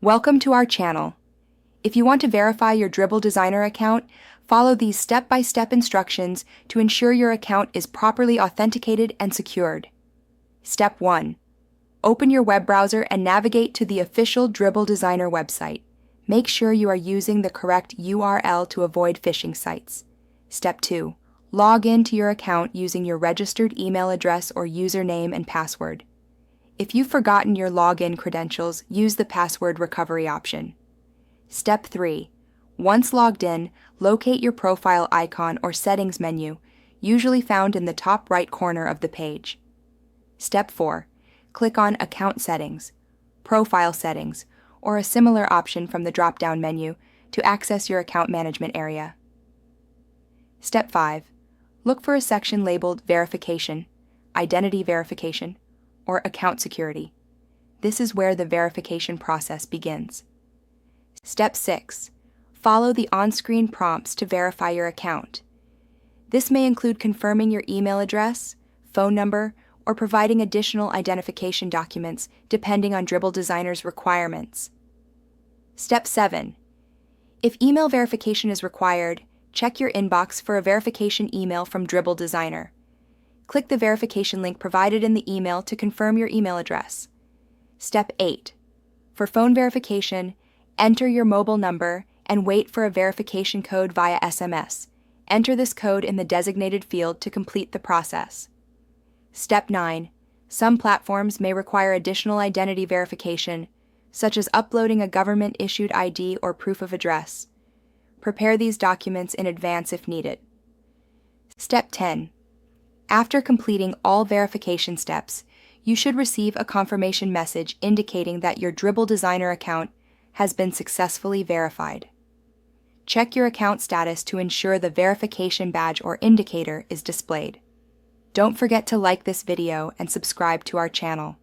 Welcome to our channel. If you want to verify your Dribbble Designer account, follow these step-by-step instructions to ensure your account is properly authenticated and secured. Step 1. Open your web browser and navigate to the official Dribbble Designer website. Make sure you are using the correct URL to avoid phishing sites. Step 2. Log in to your account using your registered email address or username and password. If you've forgotten your login credentials, use the password recovery option. Step 3. Once logged in, locate your profile icon or settings menu, usually found in the top right corner of the page. Step 4. Click on Account Settings, Profile Settings, or a similar option from the drop-down menu to access your account management area. Step 5. Look for a section labeled Verification, Identity Verification, or Account Security. This is where the verification process begins. Step 6. Follow the on-screen prompts to verify your account. This may include confirming your email address, phone number, or providing additional identification documents depending on Dribbble Designer's requirements. Step 7. If email verification is required, check your inbox for a verification email from Dribbble Designer. Click the verification link provided in the email to confirm your email address. Step 8. For phone verification, enter your mobile number and wait for a verification code via SMS. Enter this code in the designated field to complete the process. Step 9. Some platforms may require additional identity verification, such as uploading a government-issued ID or proof of address. Prepare these documents in advance if needed. Step 10. After completing all verification steps, you should receive a confirmation message indicating that your Dribbble Designer account has been successfully verified. Check your account status to ensure the verification badge or indicator is displayed. Don't forget to like this video and subscribe to our channel.